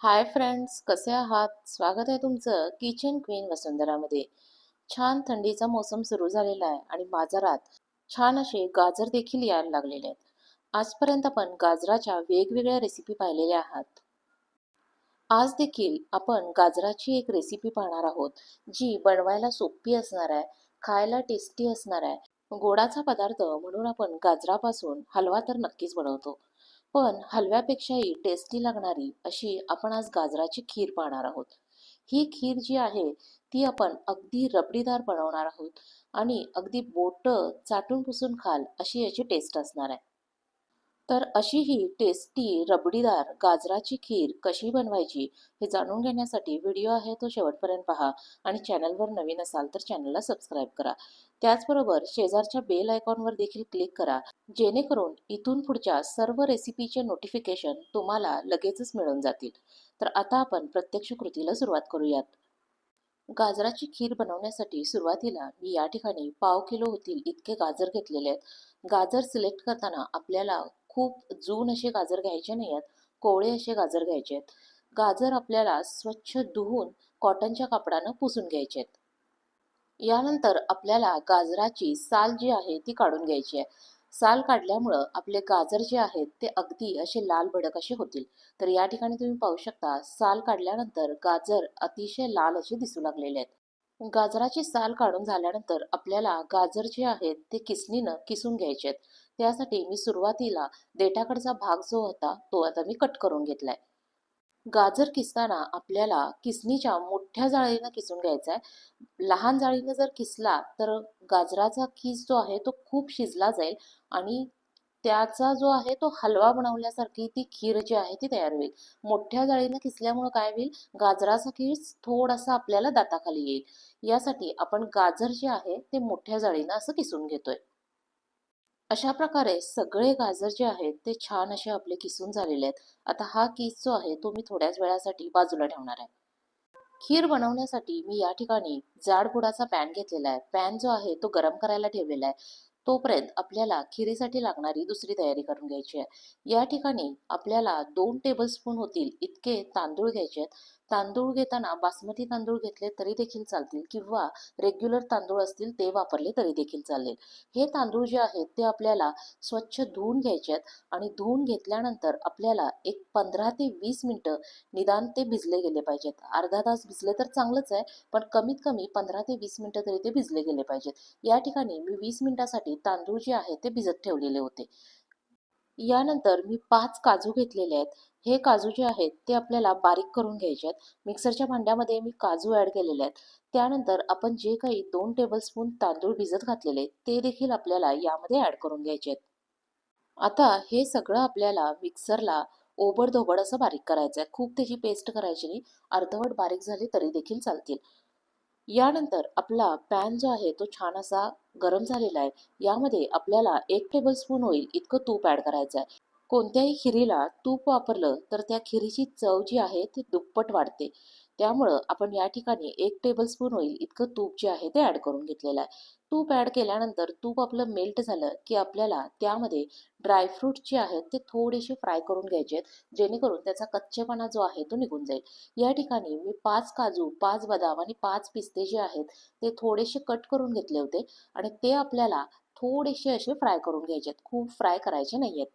Hi friends, कसे आहात? स्वागत आहे तुमचं किचन क्वीन वसुंधरामध्ये. छान थंडीचा मोसम सुरू झालेला आहे आणि बाजारात छान असे गाजर देखील यायला लागलेले आहेत. आजपर्यंत आपण गाजराच्या वेगवेगळ्या रेसिपी पाहिलेल्या आहात. आज देखील आपण गाजराची एक रेसिपी पाहणार आहोत, जी बनवायला सोपी असणार आहे, खायला टेस्टी असणार आहे. गोडाचा पदार्थ म्हणून आपण गाजरापासून हलवा तर नक्कीच बनवतो. पण हलव्यापेक्षाही टेस्टी लागणारी अशी आपण आज गाजराची खीर पाहणार आहोत. ही खीर जी आहे ती आपण अगदी रबडीदार बनवणार आहोत आणि अगदी बोटं चाटून पुसून खाल अशी याची टेस्ट असणार आहे. तर अशी ही टेस्टी रबडीदार गाजराची खीर कशी बनवायची हे जाणून घेण्यासाठी व्हिडिओ आहे तो शेवटपर्यंत पहा आणि चॅनलवर नवीन असाल तर चॅनलला सबस्क्राईब करा. त्याचबरोबर शेजारच्या बेल आयकॉनवर देखील क्लिक करा, जेणेकरून इथून पुढच्या सर्व रेसिपीचे नोटिफिकेशन तुम्हाला लगेचच मिळून जातील. तर आता आपण प्रत्यक्ष कृतीला सुरुवात करूयात. गाजराची खीर बनवण्यासाठी सुरुवातीला मी या ठिकाणी पाव किलो होतील इतके गाजर घेतलेले आहेत. गाजर सिलेक्ट करताना आपल्याला खूप जून असे गाजर घ्यायचे नाही आहेत, कोवळे असे गाजर घ्यायचे आहेत. गाजर आपल्याला स्वच्छ धुवून कॉटनच्या कापडानं पुसून घ्यायचे आहेत. यानंतर आपल्याला गाजराची साल जी आहे ती काढून घ्यायची आहे. साल काढल्यामुळं आपले गाजर जे आहेत ते अगदी असे लाल भडक असे होतील. तर या ठिकाणी तुम्ही पाहू शकता, साल काढल्यानंतर गाजर अतिशय लाल असे दिसू लागलेले आहेत. गाजराची साल काढून झाल्यानंतर आपल्याला गाजर जे आहेत ते किसणीनं किसून घ्यायचे आहेत. त्यासाठी मी सुरुवातीला देठाकडचा भाग जो होता तो आता मी कट करून घेतलाय. गाजर किसताना आपल्याला किसणीच्या मोठ्या जाळीनं किसून घ्यायचा आहे. लहान जाळीनं जर किसला तर गाजराचा किस जो आहे तो खूप शिजला जाईल आणि त्याचा जो आहे तो हलवा बनवल्यासारखी ती खीर जी आहे ती तयार होईल. मोठ्या जाळीनं किसल्यामुळं काय होईल, गाजराचा किस थोडासा आपल्याला दाताखाली येईल. यासाठी आपण गाजर जे आहे ते मोठ्या जाळीनं असं किसून घेतोय. अशा प्रकारे सगळे गाजर जे आहेत ते छान असे आपले किसून झालेले आहेत. आता हा किस जो आहे तो मी थोड्याच वेळासाठी बाजूला ठेवणार आहे. खीर बनवण्यासाठी मी या ठिकाणी जाड बुडाचा पॅन घेतलेला आहे. पॅन जो आहे तो गरम करायला ठेवलेला आहे. तोपर्यंत आपल्याला खिरीसाठी लागणारी दुसरी तयारी करून घ्यायची आहे. या ठिकाणी आपल्याला 2 टेबलस्पून होतील इतके तांदूळ घ्यायचे आहेत. तांदूळ घेताना बासमती तांदूळ घेतले तरी देखील चालतील किंवा रेग्युलर तांदूळ असतील ते वापरले तरी देखील चालेल. हे तांदूळ जे आहेत ते आपल्याला स्वच्छ धुवून घ्यायचे आहेत आणि धुवून घेतल्यानंतर आपल्याला एक 15 ते 20 मिनिटं निदान ते भिजले गेले पाहिजेत. अर्धा तास भिजले तर चांगलंच आहे, पण कमीत कमी 15 ते 20 मिनिटं तरी ते भिजले गेले पाहिजेत. या ठिकाणी मी 20 मिनिटासाठी तांदूळ जे आहे ते भिजत ठेवलेले होते. यानंतर मी 5 काजू घेतलेले आहेत. हे काजू जे आहेत ते आपल्याला बारीक करून घ्यायचे आहेत. मिक्सरच्या भांड्यामध्ये मी काजू ॲड केलेले आहेत. त्यानंतर आपण जे काही 2 टेबलस्पून तांदूळ भिजत घातलेले ते देखील आपल्याला यामध्ये ॲड करून घ्यायचे आहेत. आता हे सगळं आपल्याला मिक्सरला ओबडधोबड असं बारीक करायचं आहे. खूप त्याची पेस्ट करायची नाही. अर्धवट बारीक झाली तरी देखील चालतील. यानंतर आपला पॅन जो आहे तो छान असा गरम झालेला आहे. यामध्ये आपल्याला 1 टेबलस्पून होईल इतकं तूप ॲड करायचं आहे. कोणत्याही खिरीला तूप वापरलं तर त्या खिरीची चव जी आहे ती दुप्पट वाढते. त्यामुळं आपण या ठिकाणी 1 टेबलस्पून होईल इतकं तूप जे आहे ते ॲड करून घेतलेलं आहे. तूप ॲड केल्यानंतर तूप आपलं मेल्ट झालं की आपल्याला त्यामध्ये ड्रायफ्रूट जे आहेत ते थोडेसे फ्राय करून घ्यायचे आहेत, जेणेकरून त्याचा कच्चेपणा जो आहे तो निघून जाईल. या ठिकाणी मी 5 काजू, 5 बदाम आणि 5 पिस्ते जे आहेत ते थोडेसे कट करून घेतले होते आणि ते आपल्याला थोडेसे असे फ्राय करून घ्यायचे आहेत. खूप फ्राय करायचे नाहीयेत.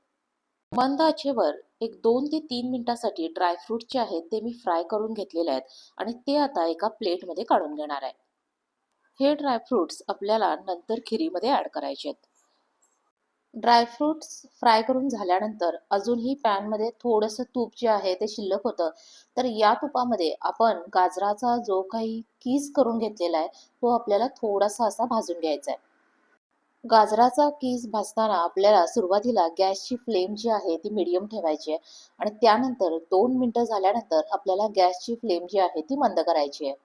मंद आचेवर एक 2 ते 3 मिनिटासाठी ड्रायफ्रूट जे आहेत ते मी फ्राय करून घेतलेले आहेत आणि ते आता एका प्लेटमध्ये काढून घेणार आहे. हे ड्रायफ्रुट्स आपल्याला नंतर खिरीमध्ये ॲड करायचे आहेत. ड्रायफ्रुट्स फ्राय करून झाल्यानंतर अजूनही पॅनमध्ये थोडंसं तूप जे आहे ते शिल्लक होतं. तर या तुपामध्ये आपण गाजराचा जो काही कीस करून घेतलेला आहे तो आपल्याला थोडासा असा भाजून घ्यायचा आहे. गाजराचा कीस भाजताना आपल्याला सुरुवातीला गॅसची फ्लेम जी आहे ती मीडियम ठेवायची आहे आणि त्यानंतर 2 मिनिटं झाल्यानंतर आपल्याला गॅसची फ्लेम जी आहे ती मंद करायची आहे.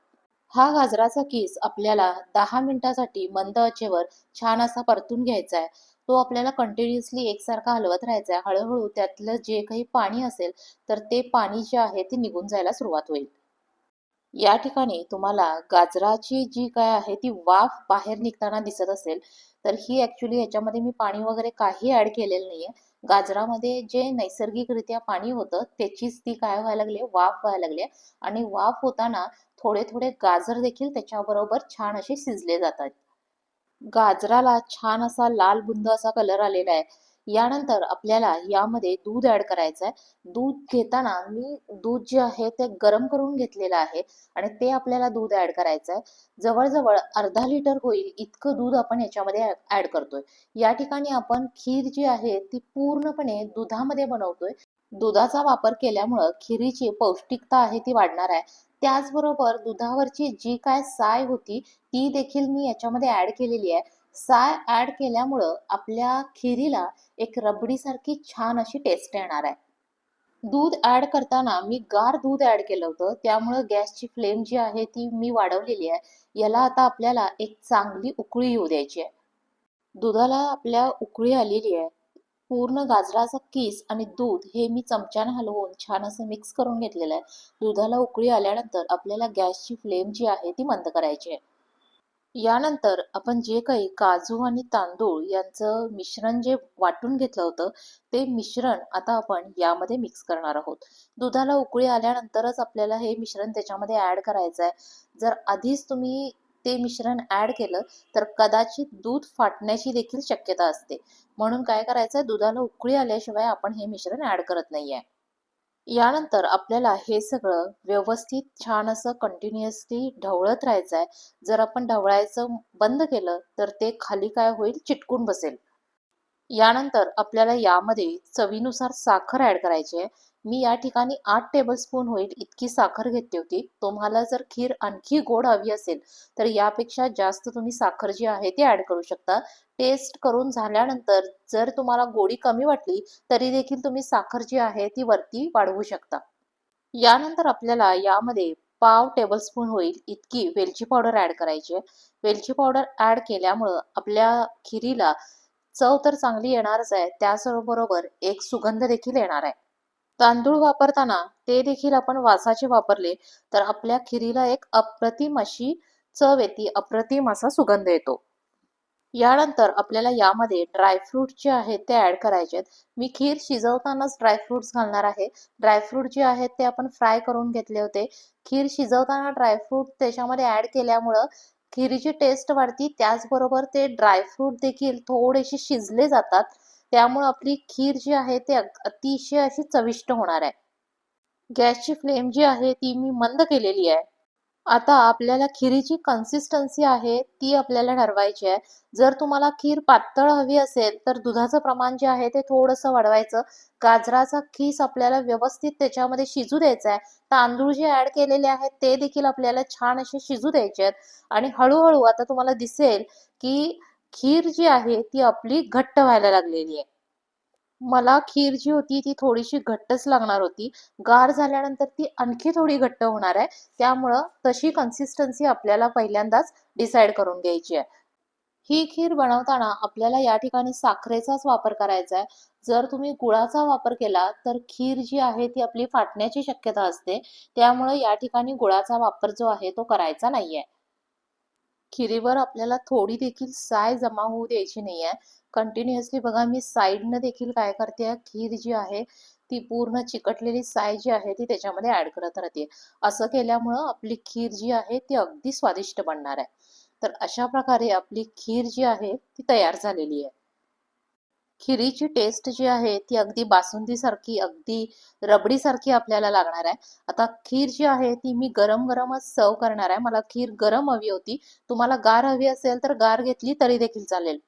हा गाजराचा कीस आपल्याला 10 मिनिटासाठी मंद आचेवर छान असा परतून घ्यायचा आहे. तो आपल्याला कंटिन्युअसली एकसारखा हलवत राहायचा आहे. हळूहळू त्यातलं जे काही पाणी असेल तर ते पाणी जे आहे ते निघून जायला सुरुवात होईल. या ठिकाणी तुम्हाला गाजराची जी काय आहे ती वाफ बाहेर निघताना दिसत असेल, तर ही ॲक्चुअली याच्यामध्ये मी पाणी वगैरे काही ॲड केलेलं नाहीये. गाजरामध्ये जे नैसर्गिकरित्या पाणी होतं त्याचीच ती काय व्हायला लागली, वाफ व्हायला लागली आणि वाफ होताना थोडे थोडे गाजर देखील त्याच्याबरोबर छान असे शिजले जातात. गाजराला छान असा लाल बुंद असा कलर आलेला आहे. यानंतर आपल्याला यामध्ये दूध ऍड करायचं आहे. दूध घेताना मी दूध जे आहे ते गरम करून घेतलेलं आहे आणि ते आपल्याला दूध ऍड करायचं आहे. जवळजवळ अर्धा लिटर होईल इतकं दूध आपण याच्यामध्ये ऍड करतोय. या ठिकाणी आपण खीर जी आहे ती पूर्णपणे दुधामध्ये बनवतोय. दुधाचा वापर केल्यामुळं खिरीची पौष्टिकता आहे ती वाढणार आहे. त्याचबरोबर दुधावरची जी काय साय होती ती देखील मी याच्यामध्ये ऍड केलेली आहे. साय ऍड केल्यामुळं आपल्या खिरीला एक रबडीसारखी छान अशी टेस्ट येणार आहे. दूध ऍड करताना मी गार दूध ऍड केलं होतं, त्यामुळं गॅसची फ्लेम जी आहे ती मी वाढवलेली आहे. याला आता आपल्याला एक चांगली उकळी येऊ द्यायची आहे. दुधाला आपल्या उकळी आलेली आहे. पूर्ण गाजराचा किस आणि दूध हे मी चमच्याने हलवून छान असं मिक्स करून घेतलेलं आहे. दुधाला उकळी आल्यानंतर आपल्याला गॅसची फ्लेम जी आहे ती मंद करायची आहे. यानंतर आपण जे काही काजू आणि तांदूळ यांचं मिश्रण जे वाटून घेतलं होतं ते मिश्रण आता आपण यामध्ये मिक्स करणार आहोत. दुधाला उकळी आल्यानंतरच आपल्याला हे मिश्रण त्याच्यामध्ये ऍड करायचं आहे. जर आधीच तुम्ही ते मिश्रण ऍड केलं तर कदाचित दूध फाटण्याची देखील शक्यता असते. म्हणून काय करायचंय, दुधाला उकळी आल्याशिवाय आपण हे मिश्रण ऍड करत नाहीये. यानंतर आपल्याला हे सगळं व्यवस्थित छान असं कंटिन्युअसली ढवळत राहायचं आहे. जर आपण ढवळायचं बंद केलं तर ते खाली काय होईल, चिटकून बसेल. यानंतर आपल्याला यामध्ये चवीनुसार साखर ऍड करायची आहे. मी या ठिकाणी 8 टेबलस्पून होईल इतकी साखर घेतली होती. तुम्हाला जर खीर आणखी गोड हवी असेल तर यापेक्षा जास्त तुम्ही साखर जी आहे ती ऍड करू शकता. टेस्ट करून झाल्यानंतर जर तुम्हाला गोडी कमी वाटली तरी देखील तुम्ही साखर जी आहे ती वरती वाढवू शकता. यानंतर आपल्याला यामध्ये पाव टेबलस्पून होईल इतकी वेलची पावडर ऍड करायची आहे. वेलची पावडर ऍड केल्यामुळं आपल्या खिरीला चव तर चांगली येणारच आहे, त्याचबरोबर एक सुगंध देखील येणार आहे. तांदूळ वापरताना ते देखील आपण वासाचे वापरले तर आपल्या खिरीला एक अप्रतिम अशी चव येते, अप्रतिम असा सुगंध येतो. यानंतर आपल्याला यामध्ये ड्रायफ्रूट जे आहेत ते ऍड करायचे आहेत. मी खीर शिजवतानाच ड्रायफ्रुट्स घालणार आहे. ड्रायफ्रूट जे आहेत ते आपण फ्राय करून घेतले होते. खीर शिजवताना ड्रायफ्रूट त्याच्यामध्ये ऍड केल्यामुळं खिरीची टेस्ट वाढती, त्याचबरोबर ते ड्रायफ्रूट देखील थोडेसे शिजले जातात. त्यामुळे आपली खीर जी आहे ते अतिशय अशी चविष्ट होणार आहे. गॅसची फ्लेम जी आहे ती मी मंद केलेली आहे. आता आपल्याला खिरीची कन्सिस्टन्सी आहे ती आपल्याला ठरवायची आहे. जर तुम्हाला खीर पातळ हवी असेल तर दुधाचं प्रमाण जे आहे ते थोडंसं वाढवायचं. गाजराचा खीस आपल्याला व्यवस्थित त्याच्यामध्ये शिजू द्यायचा आहे. तांदूळ जे ऍड केलेले आहेत ते देखील आपल्याला छान असे शिजू द्यायचे आहेत आणि हळूहळू आता तुम्हाला दिसेल की खीर जी आहे ती आपली घट्ट व्हायला लागलेली आहे. मला खीर जी होती ती थोडीशी घट्टच लागणार होती. गार झाल्यानंतर ती आणखी थोडी घट्ट होणार आहे. त्यामुळं तशी कन्सिस्टन्सी आपल्याला पहिल्यांदाच डिसाईड करून घ्यायची आहे. ही खीर बनवताना आपल्याला या ठिकाणी साखरेचाच वापर करायचा आहे. जर तुम्ही गुळाचा वापर केला तर खीर जी आहे ती आपली फाटण्याची शक्यता असते. त्यामुळे या ठिकाणी गुळाचा वापर जो आहे तो करायचा नाहीये. खिरीवर आपल्याला थोडी देखील साय जमा होऊ द्यायची नाहीये. कंटिन्युअसली बघा मी साईडनं देखील काय करते, खीर जी आहे ती पूर्ण चिकटलेली साय जी आहे ती त्याच्यामध्ये ऍड करत राहते. असं केल्यामुळं आपली खीर जी आहे ती अगदी स्वादिष्ट बनणार आहे. तर अशा प्रकारे आपली खीर जी आहे ती तयार झालेली आहे. खिरीची टेस्ट जी आहे ती अगदी बासुंदीसारखी, अगदी रबडीसारखी आपल्याला लागणार आहे. आता खीर जी आहे ती मी गरम-गरमच सर्व्ह करणार आहे. मला खीर गरम हवी होती. तुम्हाला गार हवी असेल तर गार घेतली तरी देखील चालेल.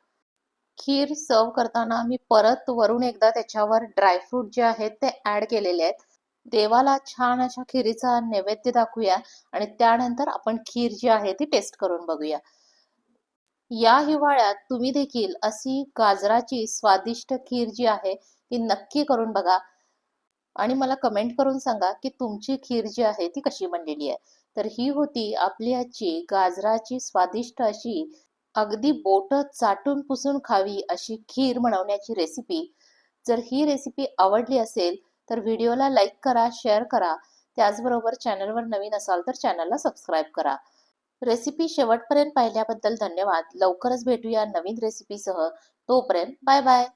खीर सर्व्ह करताना मी परत वरून एकदा त्याच्यावर ड्रायफ्रूट जे आहेत ते ऍड केलेले आहेत. देवाला छान अशा खिरीचा नैवेद्य दाखवूया आणि त्यानंतर आपण खीर जी आहे ती टेस्ट करून बघूया. या हिवाळ्यात तुम्ही देखील अशी गाजराची स्वादिष्ट खीर जी आहे ती नक्की करून बघा आणि मला कमेंट करून सांगा की तुमची खीर जी आहे ती कशी बनलेली आहे. तर ही होती आपली आजची गाजराची स्वादिष्ट अशी अगदी बोट चाटून पुसून खावी अशी खीर बनवण्याची रेसिपी. जर ही रेसिपी आवडली असेल तर व्हिडिओला लाईक करा, शेअर करा. त्याचबरोबर चॅनलवर नवीन असाल तर चॅनलला सबस्क्राईब करा. रेसिपी शेवटपर्यंत पाहिल्याबद्दल धन्यवाद. लवकरच भेटूया नवीन रेसिपीसह. तोपर्यंत बाय बाय.